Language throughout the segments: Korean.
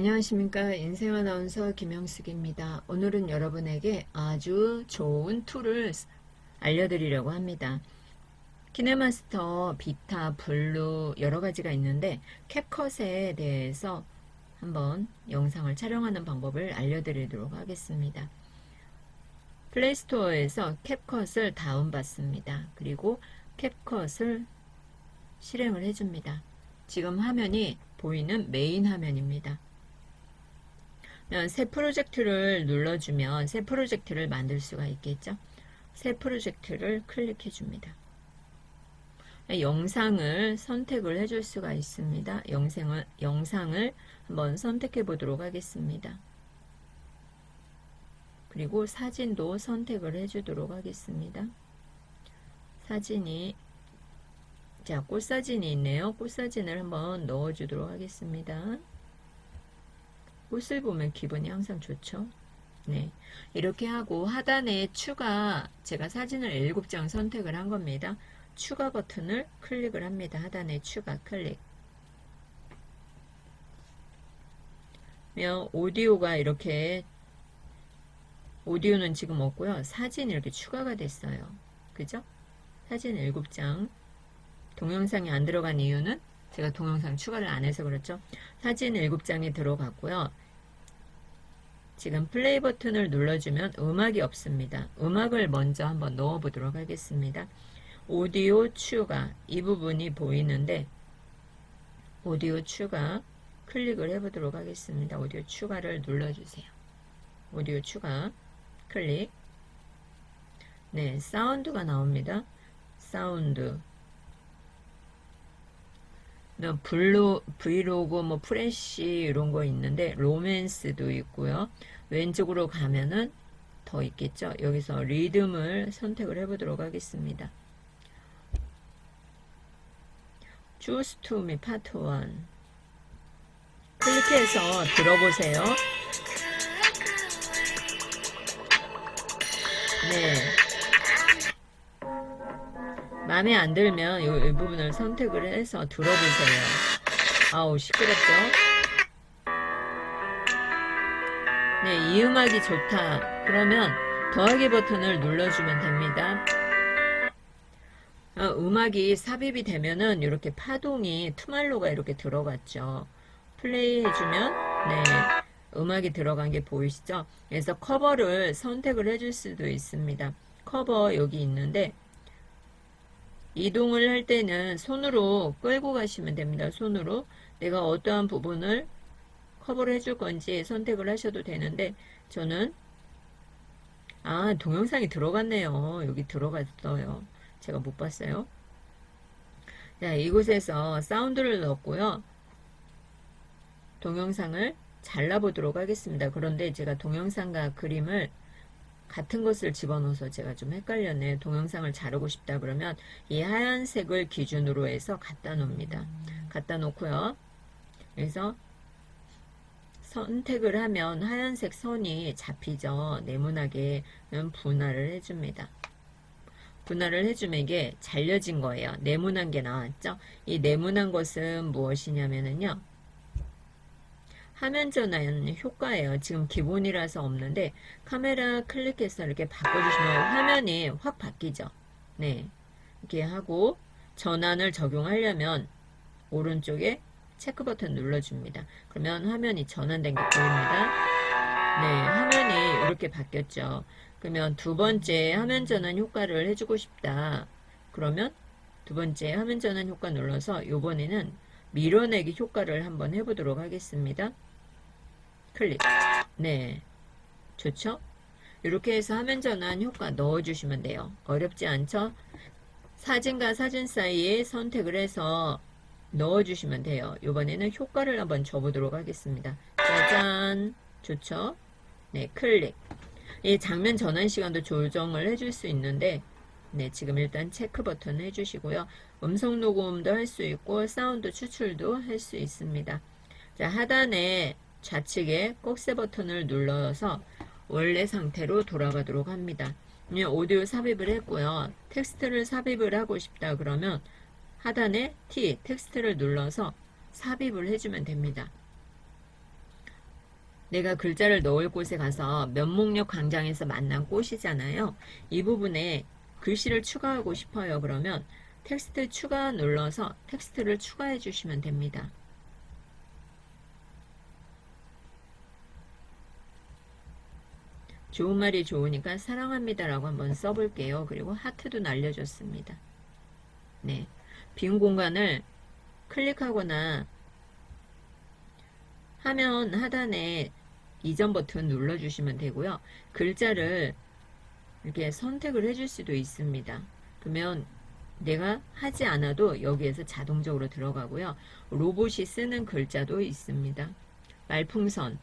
안녕하십니까. 인생아나운서 김영숙입니다. 오늘은 여러분에게 아주 좋은 툴을 알려드리려고 합니다. 키네마스터, 비타, 블루 여러 가지가 있는데 캡컷에 대해서 한번 영상을 촬영하는 방법을 알려드리도록 하겠습니다. 플레이스토어에서 캡컷을 다운받습니다. 그리고 캡컷을 실행을 해줍니다. 지금 화면이 보이는 메인 화면입니다. 새 프로젝트를 눌러주면 새 프로젝트를 만들 수가 있겠죠. 새 프로젝트를 클릭해 줍니다. 영상을 선택을 해줄 수가 있습니다. 영상을 한번 선택해 보도록 하겠습니다. 그리고 사진도 선택을 해주도록 하겠습니다. 사진이 꽃사진이 있네요. 꽃사진을 한번 넣어주도록 하겠습니다. 꽃을 보면 기분이 항상 좋죠. 네, 이렇게 하고 하단에 추가, 제가 사진을 7장 선택을 한 겁니다. 추가 버튼을 클릭을 합니다. 하단에 추가 클릭. 오디오가 이렇게, 오디오는 지금 없고요. 사진이 이렇게 추가가 됐어요. 그죠? 사진 7장. 동영상이 안 들어간 이유는 제가 동영상 추가를 안 해서 그렇죠. 사진 7장이 들어갔고요. 지금 플레이 버튼을 눌러주면 음악이 없습니다. 음악을 먼저 한번 넣어 보도록 하겠습니다. 오디오 추가, 이 부분이 보이는데 오디오 추가 클릭을 해 보도록 하겠습니다. 오디오 추가를 눌러주세요. 오디오 추가 클릭. 네, 사운드가 나옵니다. 사운드. 브이로그, 프레쉬 이런 거 있는데 로맨스도 있고요. 왼쪽으로 가면은 더 있겠죠. 여기서 리듬을 선택을 해보도록 하겠습니다. Choose to me part 1 클릭해서 들어보세요. 네. 마음에 안 들면 이 부분을 선택을 해서 들어보세요. 아우, 시끄럽죠? 네, 이 음악이 좋다. 그러면 더하기 버튼을 눌러주면 됩니다. 음악이 삽입이 되면은 이렇게 파동이 투말로가 이렇게 들어갔죠. 플레이 해주면, 네, 음악이 들어간 게 보이시죠? 그래서 커버를 선택을 해줄 수도 있습니다. 커버 여기 있는데, 이동을 할 때는 손으로 끌고 가시면 됩니다. 손으로 내가 어떠한 부분을 커버를 해줄 건지 선택을 하셔도 되는데 저는 동영상이 들어갔네요. 여기 들어갔어요. 제가 못 봤어요. 자, 이곳에서 사운드를 넣었고요. 동영상을 잘라보도록 하겠습니다. 그런데 제가 동영상과 그림을 같은 것을 집어넣어서 제가 좀 헷갈렸네요. 동영상을 자르고 싶다 그러면 이 하얀색을 기준으로 해서 갖다 놓습니다. 갖다 놓고요. 그래서 선택을 하면 하얀색 선이 잡히죠. 네모나게 분할을 해줍니다. 분할을 해주면 이게 잘려진 거예요. 네모난 게 나왔죠. 이 네모난 것은 무엇이냐면요. 화면 전환 효과예요. 지금 기본이라서 없는데 카메라 클릭해서 이렇게 바꿔주시면 화면이 확 바뀌죠. 네, 이렇게 하고 전환을 적용하려면 오른쪽에 체크 버튼 눌러줍니다. 그러면 화면이 전환된 게 보입니다. 네, 화면이 이렇게 바뀌었죠. 그러면 두 번째 화면 전환 효과를 해주고 싶다. 그러면 두 번째 화면 전환 효과 눌러서 이번에는 밀어내기 효과를 한번 해보도록 하겠습니다. 클릭. 네, 좋죠? 이렇게 해서 화면 전환 효과 넣어주시면 돼요. 어렵지 않죠? 사진과 사진 사이에 선택을 해서 넣어주시면 돼요. 이번에는 효과를 한번 줘보도록 하겠습니다. 짜잔! 좋죠? 네, 클릭. 이 장면 전환 시간도 조정을 해줄 수 있는데 네, 지금 일단 체크 버튼 해주시고요. 음성 녹음도 할 수 있고 사운드 추출도 할 수 있습니다. 자, 하단에 좌측에 꺽쇠 버튼을 눌러서 원래 상태로 돌아가도록 합니다. 오디오 삽입을 했고요. 텍스트를 삽입을 하고 싶다 그러면 하단에 T, 텍스트를 눌러서 삽입을 해주면 됩니다. 내가 글자를 넣을 곳에 가서 면목역 광장에서 만난 꽃이잖아요. 이 부분에 글씨를 추가하고 싶어요. 그러면 텍스트 추가 눌러서 텍스트를 추가해 주시면 됩니다. 좋은 말이 좋으니까 사랑합니다라고 한번 써볼게요. 그리고 하트도 날려줬습니다. 네, 빈 공간을 클릭하거나 화면 하단에 이전 버튼 눌러주시면 되고요. 글자를 이렇게 선택을 해줄 수도 있습니다. 그러면 내가 하지 않아도 여기에서 자동적으로 들어가고요. 로봇이 쓰는 글자도 있습니다. 말풍선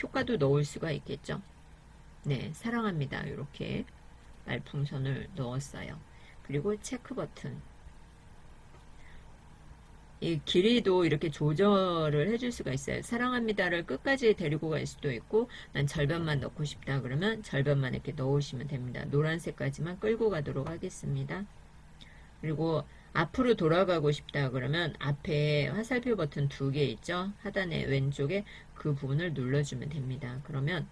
효과도 넣을 수가 있겠죠. 네, 사랑합니다. 이렇게 말풍선을 넣었어요. 그리고 체크 버튼. 이 길이도 이렇게 조절을 해줄 수가 있어요. 사랑합니다를 끝까지 데리고 갈 수도 있고, 난 절반만 넣고 싶다 그러면 절반만 이렇게 넣으시면 됩니다. 노란색까지만 끌고 가도록 하겠습니다. 그리고 앞으로 돌아가고 싶다 그러면 앞에 화살표 버튼 2개 있죠. 하단에 왼쪽에 그 부분을 눌러주면 됩니다. 그러면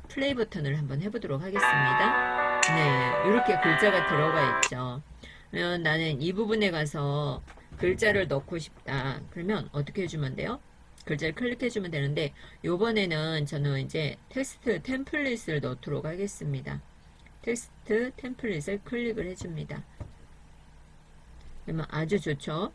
플레이 버튼을 한번 해보도록 하겠습니다. 네, 이렇게 글자가 들어가 있죠. 그러면 나는 이 부분에 가서 글자를 넣고 싶다. 그러면 어떻게 해주면 돼요? 글자를 클릭해주면 되는데 요번에는 저는 이제 텍스트 템플릿을 넣도록 하겠습니다. 텍스트 템플릿을 클릭을 해줍니다. 그러면 아주 좋죠.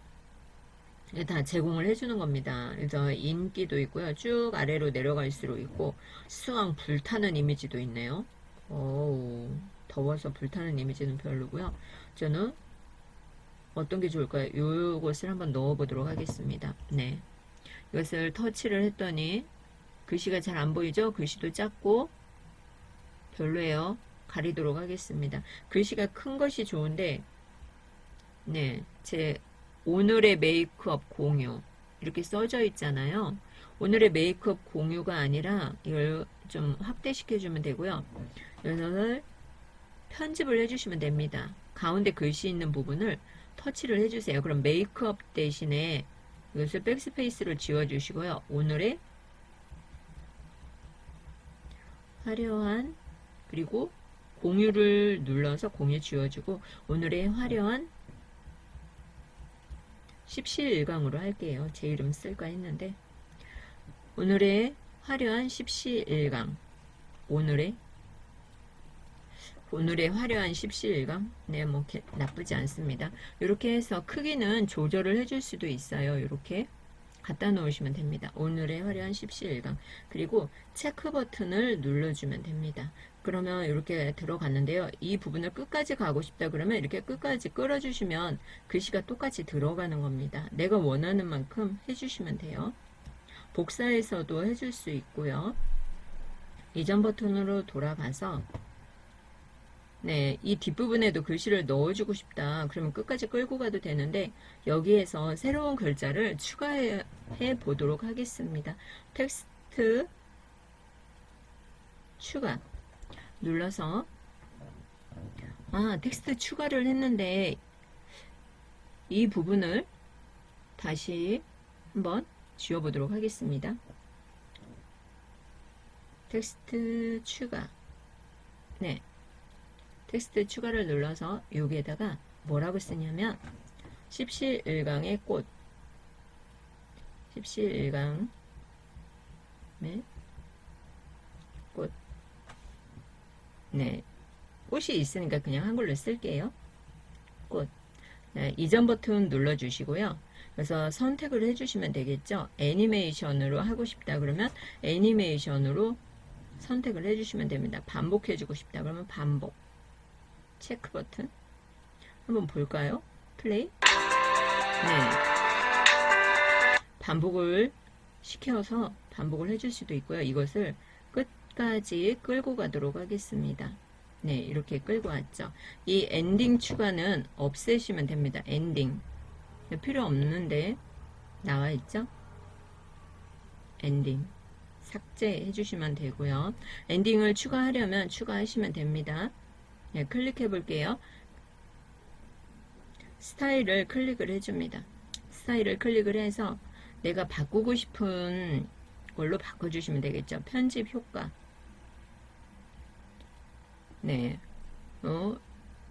다 제공을 해주는 겁니다. 그래서 인기도 있고요. 쭉 아래로 내려갈수록 있고 수왕 불타는 이미지도 있네요. 오, 더워서 불타는 이미지는 별로고요. 저는 어떤 게 좋을까요? 요것을 한번 넣어보도록 하겠습니다. 네, 이것을 터치를 했더니 글씨가 잘 안 보이죠? 글씨도 작고 별로예요. 가리도록 하겠습니다. 글씨가 큰 것이 좋은데 네, 제 오늘의 메이크업 공유 이렇게 써져 있잖아요. 오늘의 메이크업 공유가 아니라 이걸 좀 확대시켜 주면 되고요. 이것을 편집을 해주시면 됩니다. 가운데 글씨 있는 부분을 터치를 해주세요. 그럼 메이크업 대신에 이것을 백스페이스로 지워주시고요. 오늘의 화려한 그리고 공유를 눌러서 공유 지워주고 오늘의 화려한 십시일강으로 할게요. 제 이름 쓸까 했는데 오늘의 화려한 십시일강 오늘의 화려한 십시일강 네, 뭐 나쁘지 않습니다. 이렇게 해서 크기는 조절을 해줄 수도 있어요. 이렇게 갖다 놓으시면 됩니다. 오늘의 화려한 십시일강 그리고 체크 버튼을 눌러주면 됩니다. 그러면 이렇게 들어갔는데요. 이 부분을 끝까지 가고 싶다 그러면 이렇게 끝까지 끌어주시면 글씨가 똑같이 들어가는 겁니다. 내가 원하는 만큼 해주시면 돼요. 복사해서도 해줄 수 있고요. 이전 버튼으로 돌아가서 네, 이 뒷부분에도 글씨를 넣어주고 싶다. 그러면 끝까지 끌고 가도 되는데 여기에서 새로운 글자를 추가해 보도록 하겠습니다. 텍스트 추가 눌러서 텍스트 추가를 했는데 이 부분을 다시 한번 지워보도록 하겠습니다. 텍스트 추가 네, 텍스트 추가를 눌러서 여기에다가 뭐라고 쓰냐면 십시일강의 꽃 십시일강의 꽃 네, 꽃이 있으니까 그냥 한글로 쓸게요. 꽃 네, 이전 버튼 눌러주시고요. 그래서 선택을 해주시면 되겠죠. 애니메이션으로 하고 싶다 그러면 애니메이션으로 선택을 해주시면 됩니다. 반복해주고 싶다 그러면 반복 체크 버튼 한번 볼까요? 플레이 네, 반복을 시켜서 반복을 해줄 수도 있고요. 이것을 끝까지 끌고 가도록 하겠습니다. 네, 이렇게 끌고 왔죠. 이 엔딩 추가는 없애시면 됩니다. 엔딩 필요 없는데 나와 있죠. 엔딩 삭제해 주시면 되고요. 엔딩을 추가하려면 추가하시면 됩니다. 네, 클릭해 볼게요. 스타일을 클릭을 해줍니다. 스타일을 클릭을 해서 내가 바꾸고 싶은 걸로 바꿔주시면 되겠죠. 편집 효과. 네.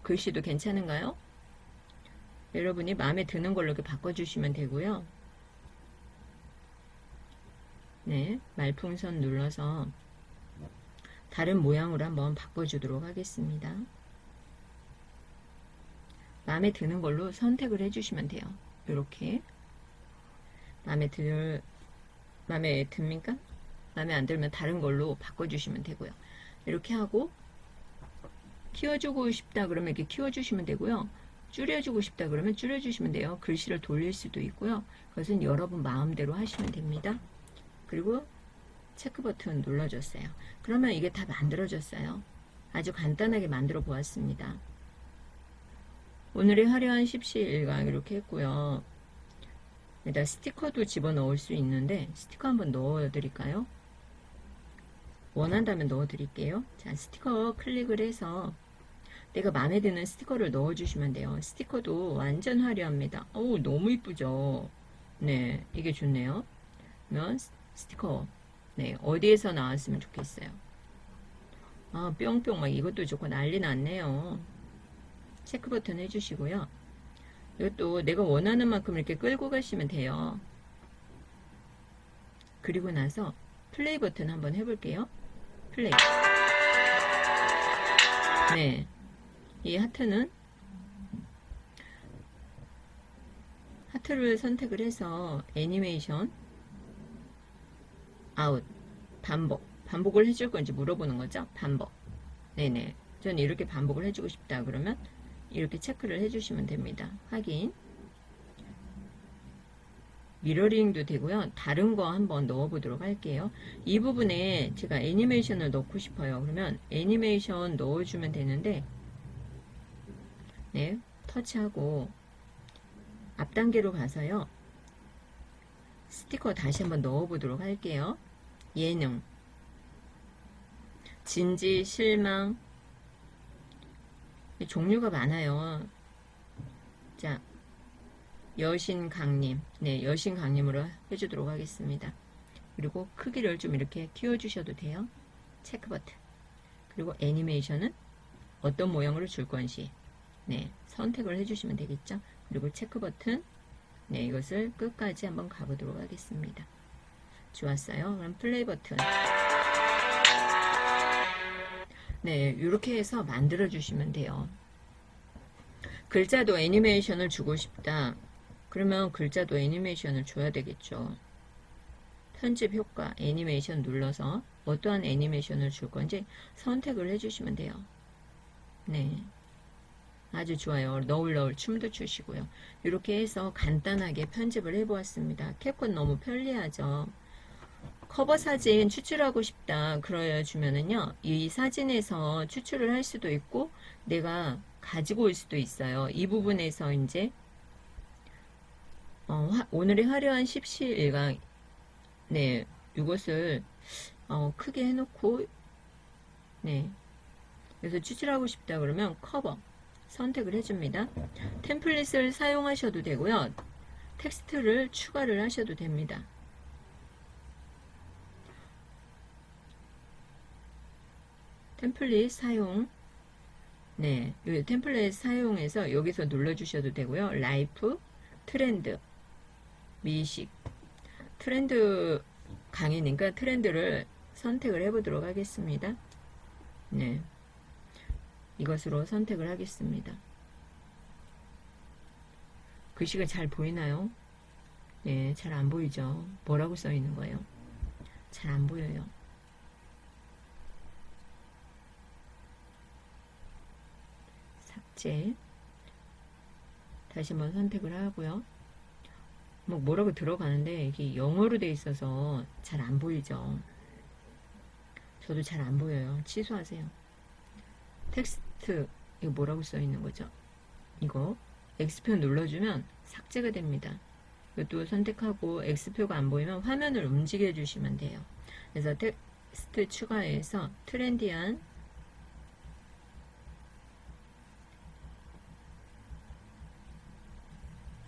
글씨도 괜찮은가요? 여러분이 마음에 드는 걸로 이렇게 바꿔주시면 되고요. 네. 말풍선 눌러서 다른 모양으로 한번 바꿔주도록 하겠습니다. 마음에 드는 걸로 선택을 해주시면 돼요. 이렇게. 마음에 듭니까? 마음에 안 들면 다른 걸로 바꿔주시면 되고요. 이렇게 하고, 키워주고 싶다 그러면 이렇게 키워주시면 되고요. 줄여주고 싶다 그러면 줄여주시면 돼요. 글씨를 돌릴 수도 있고요. 그것은 여러분 마음대로 하시면 됩니다. 그리고 체크 버튼 눌러줬어요. 그러면 이게 다 만들어졌어요. 아주 간단하게 만들어 보았습니다. 오늘의 화려한 십시일강 이렇게 했고요. 여기다 스티커도 집어넣을 수 있는데 스티커 한번 넣어드릴까요? 원한다면 넣어드릴게요. 자, 스티커 클릭을 해서 내가 마음에 드는 스티커를 넣어주시면 돼요. 스티커도 완전 화려합니다. 어우, 너무 이쁘죠? 네, 이게 좋네요. 그러면 스티커, 네, 어디에서 나왔으면 좋겠어요. 아, 뿅뿅 막 이것도 좋고 난리 났네요. 체크 버튼 해주시고요. 이것도 내가 원하는 만큼 이렇게 끌고 가시면 돼요. 그리고 나서 플레이 버튼 한번 해볼게요. 플레이. 네. 이 하트를 선택을 해서 애니메이션 아웃 반복을 해줄 건지 물어보는 거죠. 반복. 네네. 저는 이렇게 반복을 해주고 싶다 그러면 이렇게 체크를 해주시면 됩니다. 확인. 미러링도 되고요. 다른 거 한번 넣어보도록 할게요. 이 부분에 제가 애니메이션을 넣고 싶어요. 그러면 애니메이션 넣어주면 되는데, 네, 터치하고 앞 단계로 가서요. 스티커 다시 한번 넣어보도록 할게요. 예능, 진지, 실망, 종류가 많아요. 자, 여신 강림, 네, 여신 강림으로 해주도록 하겠습니다. 그리고 크기를 좀 이렇게 키워주셔도 돼요. 체크 버튼. 그리고 애니메이션은 어떤 모양으로 줄 건지, 네, 선택을 해주시면 되겠죠. 그리고 체크 버튼, 네, 이것을 끝까지 한번 가보도록 하겠습니다. 좋았어요. 그럼 플레이 버튼. 네, 이렇게 해서 만들어 주시면 돼요. 글자도 애니메이션을 주고 싶다. 그러면 글자도 애니메이션을 줘야 되겠죠. 편집 효과, 애니메이션 눌러서 어떠한 애니메이션을 줄 건지 선택을 해주시면 돼요. 네. 아주 좋아요. 너울너울 춤도 추시고요. 이렇게 해서 간단하게 편집을 해보았습니다. 캡컷 너무 편리하죠. 커버 사진 추출하고 싶다 그러주면은요, 이 사진에서 추출을 할 수도 있고 내가 가지고 올 수도 있어요. 이 부분에서 이제 오늘의 화려한 십시일강, 네, 이것을 크게 해놓고, 네, 그래서 추출하고 싶다 그러면 커버 선택을 해줍니다. 템플릿을 사용하셔도 되고요, 텍스트를 추가를 하셔도 됩니다. 템플릿 사용, 네, 이 템플릿 사용해서 여기서 눌러주셔도 되고요. 라이프, 트렌드, 미식, 트렌드 강의니까 트렌드를 선택을 해보도록 하겠습니다. 네, 이것으로 선택을 하겠습니다. 글씨가 잘 보이나요? 네, 잘 안 보이죠? 뭐라고 써 있는 거예요? 잘 안 보여요. 삭제. 다시 한번 선택을 하고요. 뭐라고 들어가는데 이게 영어로 돼 있어서 잘 안 보이죠. 저도 잘 안 보여요. 취소하세요. 텍스트 이거 뭐라고 써 있는 거죠? 이거 X표 눌러주면 삭제가 됩니다. 이것도 선택하고 X표가 안 보이면 화면을 움직여 주시면 돼요. 그래서 텍스트 추가해서 트렌디한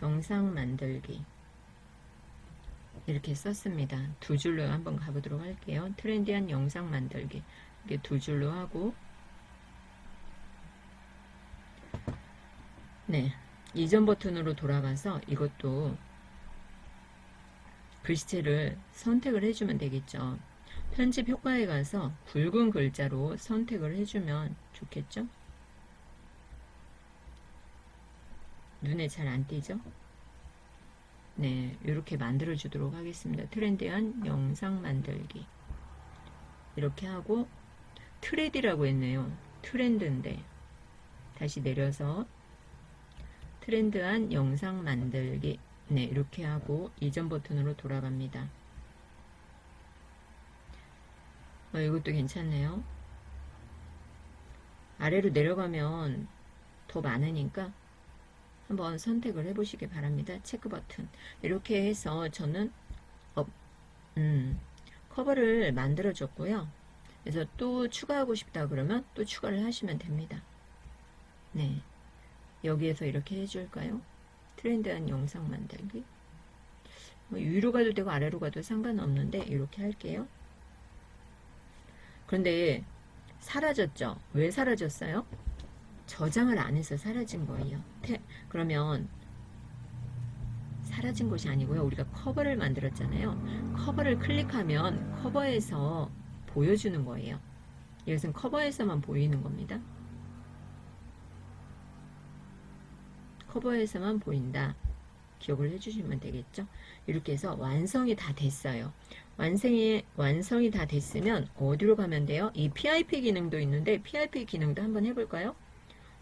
영상 만들기, 이렇게 썼습니다. 두 줄로 한번 가보도록 할게요. 트렌디한 영상 만들기. 이게 두 줄로 하고, 네. 이전 버튼으로 돌아가서 이것도 글씨체를 선택을 해주면 되겠죠. 편집 효과에 가서 굵은 글자로 선택을 해주면 좋겠죠? 눈에 잘 안 띄죠? 네, 이렇게 만들어 주도록 하겠습니다. 트렌디한 영상 만들기. 이렇게 하고, 트레디라고 했네요. 트렌드인데. 다시 내려서, 트렌드한 영상 만들기. 네, 이렇게 하고, 이전 버튼으로 돌아갑니다. 이것도 괜찮네요. 아래로 내려가면 더 많으니까 한번 선택을 해보시기 바랍니다. 체크 버튼. 이렇게 해서 저는 커버를 만들어 줬고요. 그래서 또 추가하고 싶다 그러면 또 추가를 하시면 됩니다. 네, 여기에서 이렇게 해줄까요? 트렌드한 영상 만들기. 위로 가도 되고 아래로 가도 상관없는데 이렇게 할게요. 그런데 사라졌죠? 왜 사라졌어요? 저장을 안 해서 사라진 거예요. 그러면 사라진 것이 아니고요. 우리가 커버를 만들었잖아요. 커버를 클릭하면 커버에서 보여주는 거예요. 이것은 커버에서만 보이는 겁니다. 커버에서만 보인다. 기억을 해주시면 되겠죠. 이렇게 해서 완성이 다 됐어요. 완성이 다 됐으면 어디로 가면 돼요? 이 PIP 기능도 있는데 PIP 기능도 한번 해볼까요?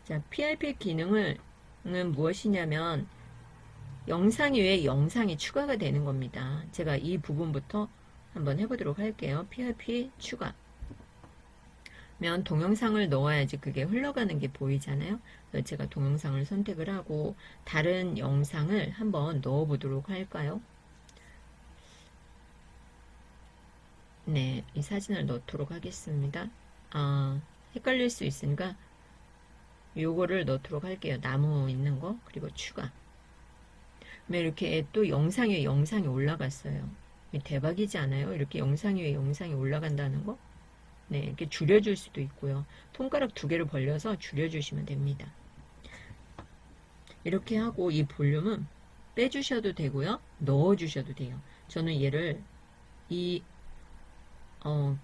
자, PIP 기능은 무엇이냐면 영상 위에 영상이 추가가 되는 겁니다. 제가 이 부분부터 한번 해보도록 할게요. PIP 추가. 면 동영상을 넣어야지 그게 흘러가는 게 보이잖아요. 그래서 제가 동영상을 선택을 하고 다른 영상을 한번 넣어보도록 할까요? 네, 이 사진을 넣도록 하겠습니다. 헷갈릴 수 있으니까 요거를 넣도록 할게요. 나무 있는 거 그리고 추가. 이렇게 또 영상 위에 영상이 올라갔어요. 대박이지 않아요? 이렇게 영상 위에 영상이 올라간다는 거. 네, 이렇게 줄여줄 수도 있고요. 손가락 두 개를 벌려서 줄여주시면 됩니다. 이렇게 하고 이 볼륨은 빼주셔도 되고요. 넣어주셔도 돼요. 저는 얘를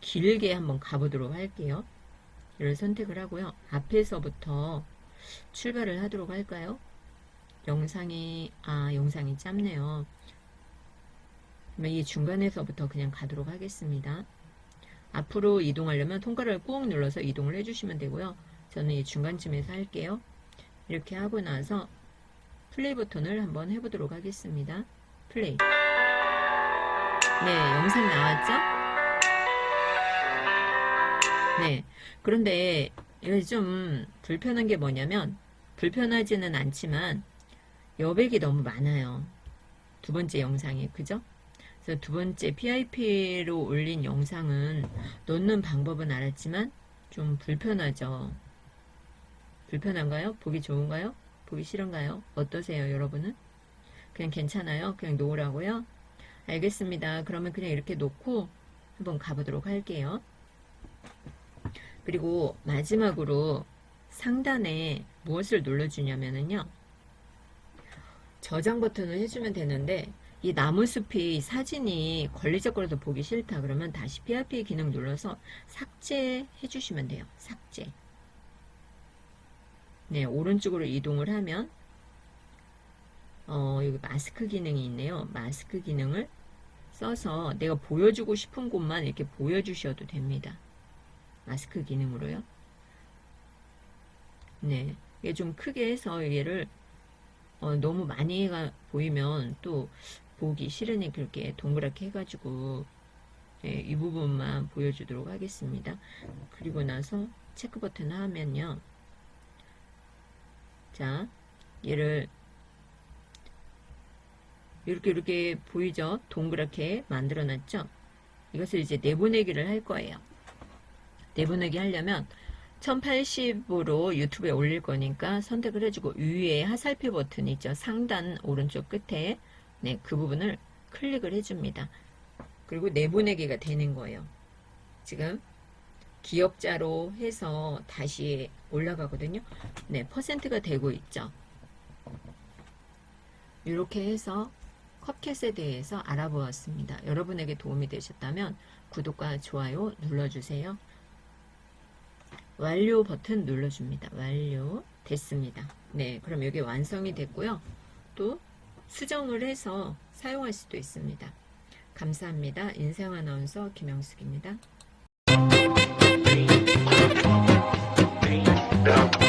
길게 한번 가보도록 할게요. 얘를 선택을 하고요. 앞에서부터 출발을 하도록 할까요? 영상이 짧네요. 그러면 이 중간에서부터 그냥 가도록 하겠습니다. 앞으로 이동하려면 손가락을 꾹 눌러서 이동을 해주시면 되고요. 저는 이 중간쯤에서 할게요. 이렇게 하고 나서 플레이 버튼을 한번 해보도록 하겠습니다. 플레이. 네, 영상 나왔죠? 네. 그런데 이거 좀 불편한 게 뭐냐면 불편하지는 않지만 여백이 너무 많아요. 두 번째 영상이, 그죠? 그래서 두 번째 PIP로 올린 영상은 넣는 방법은 알았지만 좀 불편하죠. 불편한가요? 보기 좋은가요? 보기 싫은가요? 어떠세요, 여러분은? 그냥 괜찮아요? 그냥 놓으라고요? 알겠습니다. 그러면 그냥 이렇게 놓고 한번 가보도록 할게요. 그리고 마지막으로 상단에 무엇을 눌러주냐면요. 저장 버튼을 해주면 되는데 이 나무숲이 사진이 걸리적거려서 보기 싫다 그러면 다시 PIP 기능 눌러서 삭제해 주시면 돼요. 삭제. 네, 오른쪽으로 이동을 하면 여기 마스크 기능이 있네요. 마스크 기능을 써서 내가 보여주고 싶은 곳만 이렇게 보여주셔도 됩니다. 마스크 기능으로요. 네, 이게 좀 크게 해서 얘를 너무 많이 보이면 또 보기 싫으니 그렇게 동그랗게 해가지고 네, 이 부분만 보여주도록 하겠습니다. 그리고 나서 체크 버튼 하면요. 자, 얘를 이렇게 보이죠? 동그랗게 만들어 놨죠? 이것을 이제 내보내기를 할 거예요. 내보내기 하려면 1080으로 유튜브에 올릴 거니까 선택을 해주고 위에 화살표 버튼이 있죠. 상단 오른쪽 끝에 네, 그 부분을 클릭을 해줍니다. 그리고 내보내기가 되는 거예요. 지금 기억자로 해서 다시 올라가거든요. 네, 퍼센트가 되고 있죠. 이렇게 해서 컵캣에 대해서 알아보았습니다. 여러분에게 도움이 되셨다면 구독과 좋아요 눌러주세요. 완료 버튼 눌러줍니다. 완료 됐습니다. 네, 그럼 여기 완성이 됐고요. 또 수정을 해서 사용할 수도 있습니다. 감사합니다. 인생아나운서 김영숙입니다. Yeah.